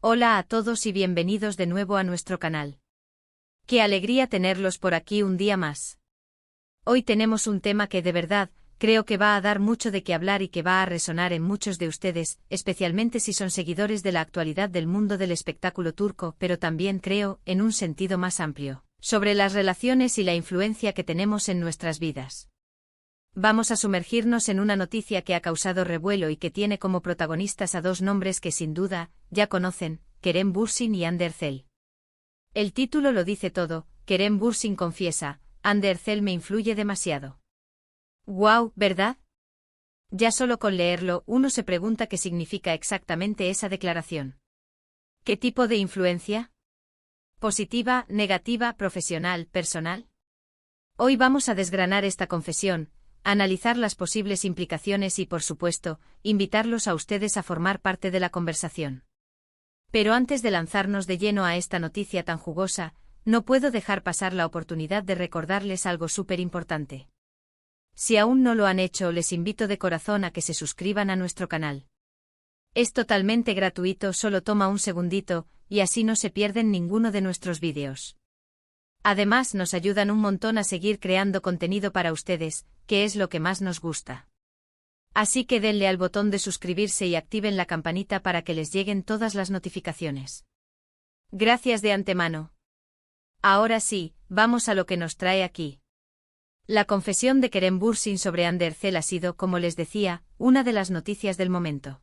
Hola a todos y bienvenidos de nuevo a nuestro canal. Qué alegría tenerlos por aquí un día más. Hoy tenemos un tema que de verdad, creo que va a dar mucho de qué hablar y que va a resonar en muchos de ustedes, especialmente si son seguidores de la actualidad del mundo del espectáculo turco, pero también creo, en un sentido más amplio, sobre las relaciones y la influencia que tenemos en nuestras vidas. Vamos a sumergirnos en una noticia que ha causado revuelo y que tiene como protagonistas a dos nombres que sin duda, ya conocen, Kerem Bürsin y Hande Erçel. El título lo dice todo, Kerem Bürsin confiesa, Hande Erçel me influye demasiado. ¡Guau!, ¿verdad? Ya solo con leerlo uno se pregunta qué significa exactamente esa declaración. ¿Qué tipo de influencia? ¿Positiva, negativa, profesional, personal? Hoy vamos a desgranar esta confesión, analizar las posibles implicaciones y, por supuesto, invitarlos a ustedes a formar parte de la conversación. Pero antes de lanzarnos de lleno a esta noticia tan jugosa, no puedo dejar pasar la oportunidad de recordarles algo súper importante. Si aún no lo han hecho, les invito de corazón a que se suscriban a nuestro canal. Es totalmente gratuito, solo toma un segundito, y así no se pierden ninguno de nuestros vídeos. Además, nos ayudan un montón a seguir creando contenido para ustedes, que es lo que más nos gusta. Así que denle al botón de suscribirse y activen la campanita para que les lleguen todas las notificaciones. Gracias de antemano. Ahora sí, vamos a lo que nos trae aquí. La confesión de Kerem Bürsin sobre Hande Erçel ha sido, como les decía, una de las noticias del momento.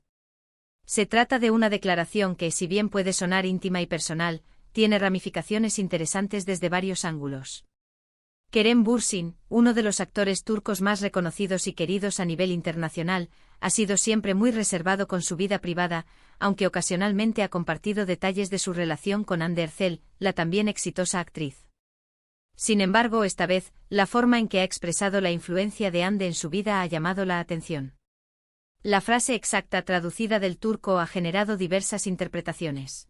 Se trata de una declaración que, si bien puede sonar íntima y personal, tiene ramificaciones interesantes desde varios ángulos. Kerem Bürsin, uno de los actores turcos más reconocidos y queridos a nivel internacional, ha sido siempre muy reservado con su vida privada, aunque ocasionalmente ha compartido detalles de su relación con Hande Erçel, la también exitosa actriz. Sin embargo, esta vez, la forma en que ha expresado la influencia de Hande en su vida ha llamado la atención. La frase exacta traducida del turco ha generado diversas interpretaciones.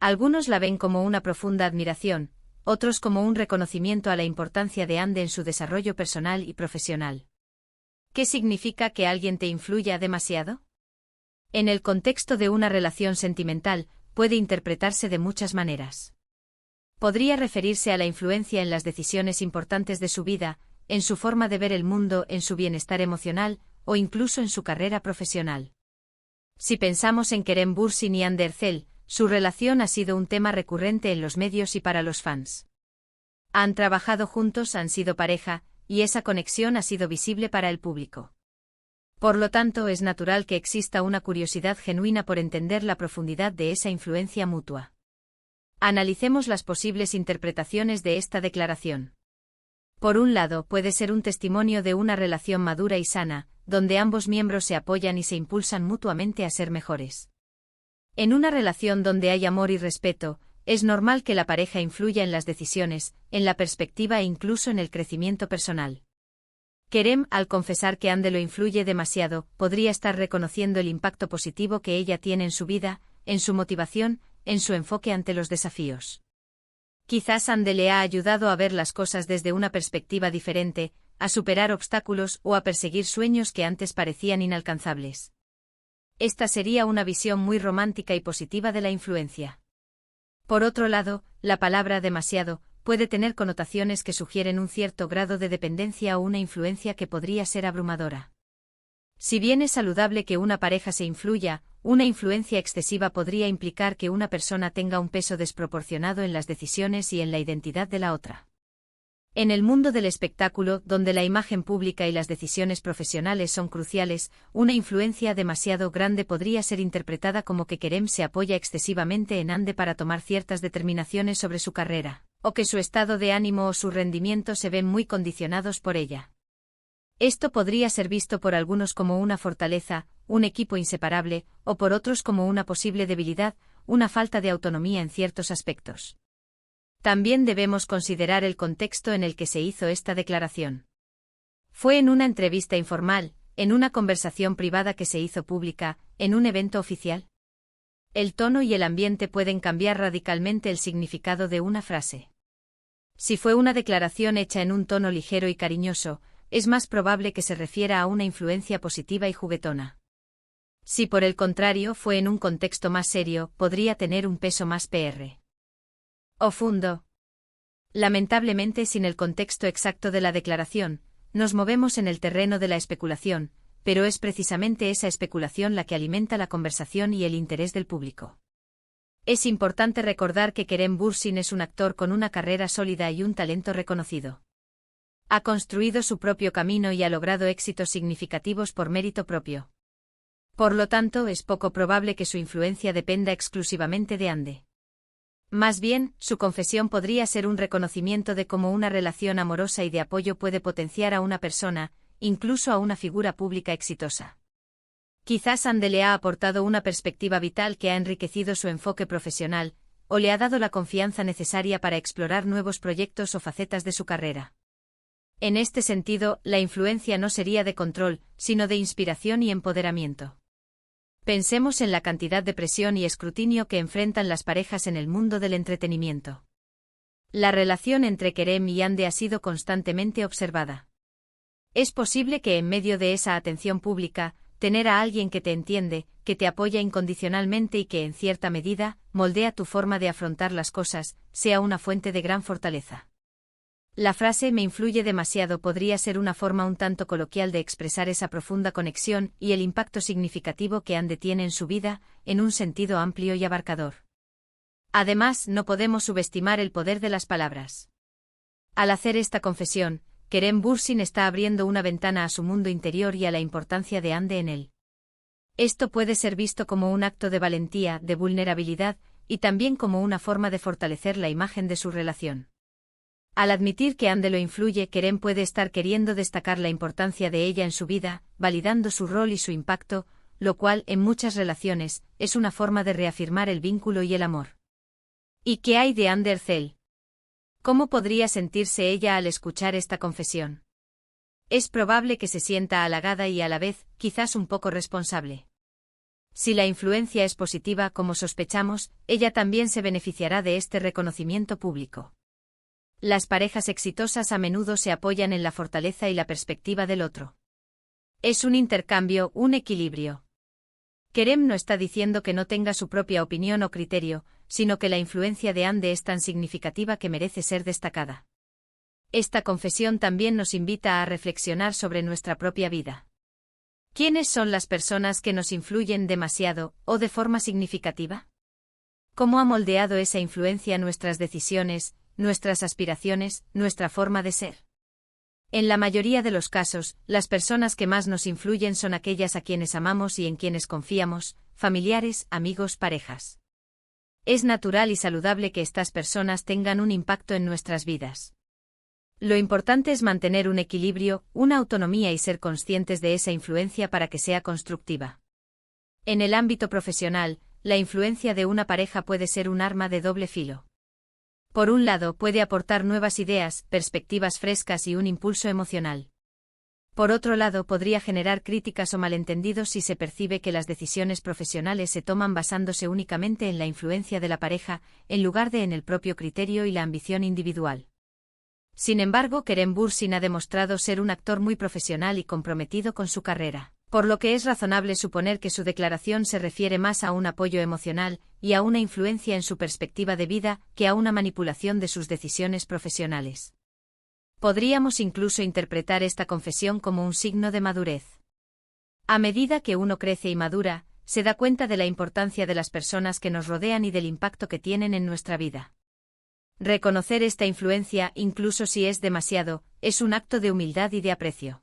Algunos la ven como una profunda admiración, otros como un reconocimiento a la importancia de Hande en su desarrollo personal y profesional. ¿Qué significa que alguien te influya demasiado? En el contexto de una relación sentimental, puede interpretarse de muchas maneras. Podría referirse a la influencia en las decisiones importantes de su vida, en su forma de ver el mundo, en su bienestar emocional, o incluso en su carrera profesional. Si pensamos en Kerem Bürsin y Hande Erçel, su relación ha sido un tema recurrente en los medios y para los fans. Han trabajado juntos, han sido pareja, y esa conexión ha sido visible para el público. Por lo tanto, es natural que exista una curiosidad genuina por entender la profundidad de esa influencia mutua. Analicemos las posibles interpretaciones de esta declaración. Por un lado, puede ser un testimonio de una relación madura y sana, donde ambos miembros se apoyan y se impulsan mutuamente a ser mejores. En una relación donde hay amor y respeto, es normal que la pareja influya en las decisiones, en la perspectiva e incluso en el crecimiento personal. Kerem, al confesar que Hande lo influye demasiado, podría estar reconociendo el impacto positivo que ella tiene en su vida, en su motivación, en su enfoque ante los desafíos. Quizás Hande le ha ayudado a ver las cosas desde una perspectiva diferente, a superar obstáculos o a perseguir sueños que antes parecían inalcanzables. Esta sería una visión muy romántica y positiva de la influencia. Por otro lado, la palabra demasiado puede tener connotaciones que sugieren un cierto grado de dependencia o una influencia que podría ser abrumadora. Si bien es saludable que una pareja se influya, una influencia excesiva podría implicar que una persona tenga un peso desproporcionado en las decisiones y en la identidad de la otra. En el mundo del espectáculo, donde la imagen pública y las decisiones profesionales son cruciales, una influencia demasiado grande podría ser interpretada como que Kerem se apoya excesivamente en Hande para tomar ciertas determinaciones sobre su carrera, o que su estado de ánimo o su rendimiento se ven muy condicionados por ella. Esto podría ser visto por algunos como una fortaleza, un equipo inseparable, o por otros como una posible debilidad, una falta de autonomía en ciertos aspectos. También debemos considerar el contexto en el que se hizo esta declaración. ¿Fue en una entrevista informal, en una conversación privada que se hizo pública, en un evento oficial? El tono y el ambiente pueden cambiar radicalmente el significado de una frase. Si fue una declaración hecha en un tono ligero y cariñoso, es más probable que se refiera a una influencia positiva y juguetona. Si por el contrario fue en un contexto más serio, podría tener un peso más profundo. Lamentablemente, sin el contexto exacto de la declaración, nos movemos en el terreno de la especulación, pero es precisamente esa especulación la que alimenta la conversación y el interés del público. Es importante recordar que Kerem Bürsin es un actor con una carrera sólida y un talento reconocido. Ha construido su propio camino y ha logrado éxitos significativos por mérito propio. Por lo tanto, es poco probable que su influencia dependa exclusivamente de Hande. Más bien, su confesión podría ser un reconocimiento de cómo una relación amorosa y de apoyo puede potenciar a una persona, incluso a una figura pública exitosa. Quizás Hande le ha aportado una perspectiva vital que ha enriquecido su enfoque profesional, o le ha dado la confianza necesaria para explorar nuevos proyectos o facetas de su carrera. En este sentido, la influencia no sería de control, sino de inspiración y empoderamiento. Pensemos en la cantidad de presión y escrutinio que enfrentan las parejas en el mundo del entretenimiento. La relación entre Kerem y Hande ha sido constantemente observada. Es posible que en medio de esa atención pública, tener a alguien que te entiende, que te apoya incondicionalmente y que en cierta medida moldea tu forma de afrontar las cosas, sea una fuente de gran fortaleza. La frase "me influye demasiado" podría ser una forma un tanto coloquial de expresar esa profunda conexión y el impacto significativo que Hande tiene en su vida, en un sentido amplio y abarcador. Además, no podemos subestimar el poder de las palabras. Al hacer esta confesión, Kerem Bürsin está abriendo una ventana a su mundo interior y a la importancia de Hande en él. Esto puede ser visto como un acto de valentía, de vulnerabilidad, y también como una forma de fortalecer la imagen de su relación. Al admitir que Hande lo influye, Kerem puede estar queriendo destacar la importancia de ella en su vida, validando su rol y su impacto, lo cual, en muchas relaciones, es una forma de reafirmar el vínculo y el amor. ¿Y qué hay de Hande Erçel? ¿Cómo podría sentirse ella al escuchar esta confesión? Es probable que se sienta halagada y a la vez, quizás un poco responsable. Si la influencia es positiva como sospechamos, ella también se beneficiará de este reconocimiento público. Las parejas exitosas a menudo se apoyan en la fortaleza y la perspectiva del otro. Es un intercambio, un equilibrio. Kerem no está diciendo que no tenga su propia opinión o criterio, sino que la influencia de Hande es tan significativa que merece ser destacada. Esta confesión también nos invita a reflexionar sobre nuestra propia vida. ¿Quiénes son las personas que nos influyen demasiado, o de forma significativa? ¿Cómo ha moldeado esa influencia nuestras decisiones, nuestras aspiraciones, nuestra forma de ser? En la mayoría de los casos, las personas que más nos influyen son aquellas a quienes amamos y en quienes confiamos, familiares, amigos, parejas. Es natural y saludable que estas personas tengan un impacto en nuestras vidas. Lo importante es mantener un equilibrio, una autonomía y ser conscientes de esa influencia para que sea constructiva. En el ámbito profesional, la influencia de una pareja puede ser un arma de doble filo. Por un lado, puede aportar nuevas ideas, perspectivas frescas y un impulso emocional. Por otro lado, podría generar críticas o malentendidos si se percibe que las decisiones profesionales se toman basándose únicamente en la influencia de la pareja, en lugar de en el propio criterio y la ambición individual. Sin embargo, Kerem Bürsin ha demostrado ser un actor muy profesional y comprometido con su carrera, por lo que es razonable suponer que su declaración se refiere más a un apoyo emocional y a una influencia en su perspectiva de vida que a una manipulación de sus decisiones profesionales. Podríamos incluso interpretar esta confesión como un signo de madurez. A medida que uno crece y madura, se da cuenta de la importancia de las personas que nos rodean y del impacto que tienen en nuestra vida. Reconocer esta influencia, incluso si es demasiado, es un acto de humildad y de aprecio.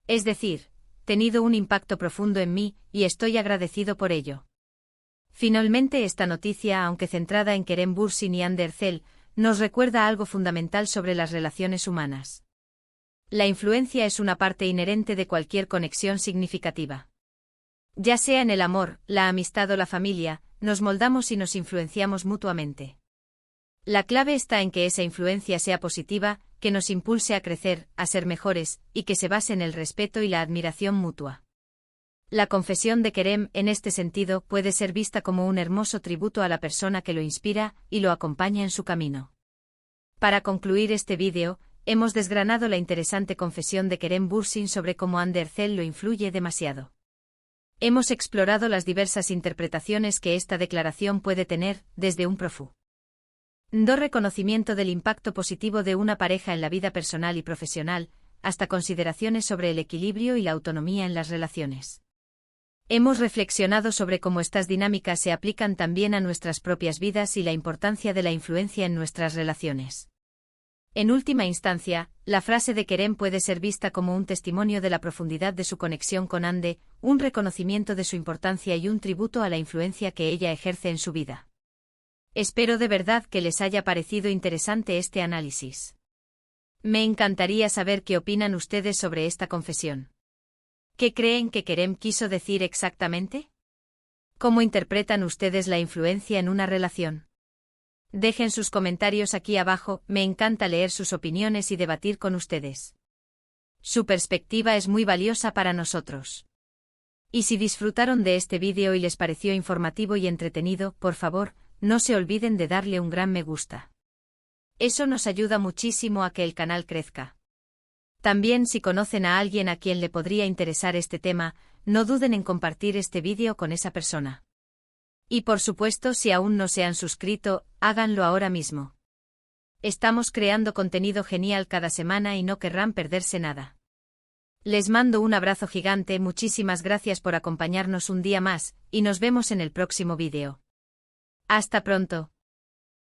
Es decir, tenido un impacto profundo en mí, y estoy agradecido por ello. Finalmente, esta noticia, aunque centrada en Kerem Bürsin y Hande Erçel, nos recuerda algo fundamental sobre las relaciones humanas. La influencia es una parte inherente de cualquier conexión significativa. Ya sea en el amor, la amistad o la familia, nos moldamos y nos influenciamos mutuamente. La clave está en que esa influencia sea positiva, que nos impulse a crecer, a ser mejores, y que se base en el respeto y la admiración mutua. La confesión de Kerem, en este sentido, puede ser vista como un hermoso tributo a la persona que lo inspira y lo acompaña en su camino. Para concluir este vídeo, hemos desgranado la interesante confesión de Kerem Bürsin sobre cómo Hande Erçel lo influye demasiado. Hemos explorado las diversas interpretaciones que esta declaración puede tener, desde un profundo reconocimiento del impacto positivo de una pareja en la vida personal y profesional, hasta consideraciones sobre el equilibrio y la autonomía en las relaciones. Hemos reflexionado sobre cómo estas dinámicas se aplican también a nuestras propias vidas y la importancia de la influencia en nuestras relaciones. En última instancia, la frase de Kerem puede ser vista como un testimonio de la profundidad de su conexión con Ande, un reconocimiento de su importancia y un tributo a la influencia que ella ejerce en su vida. Espero de verdad que les haya parecido interesante este análisis. Me encantaría saber qué opinan ustedes sobre esta confesión. ¿Qué creen que Kerem quiso decir exactamente? ¿Cómo interpretan ustedes la influencia en una relación? Dejen sus comentarios aquí abajo, me encanta leer sus opiniones y debatir con ustedes. Su perspectiva es muy valiosa para nosotros. Y si disfrutaron de este vídeo y les pareció informativo y entretenido, por favor, no se olviden de darle un gran me gusta. Eso nos ayuda muchísimo a que el canal crezca. También si conocen a alguien a quien le podría interesar este tema, no duden en compartir este vídeo con esa persona. Y por supuesto, si aún no se han suscrito, háganlo ahora mismo. Estamos creando contenido genial cada semana y no querrán perderse nada. Les mando un abrazo gigante, muchísimas gracias por acompañarnos un día más, y nos vemos en el próximo vídeo. Hasta pronto.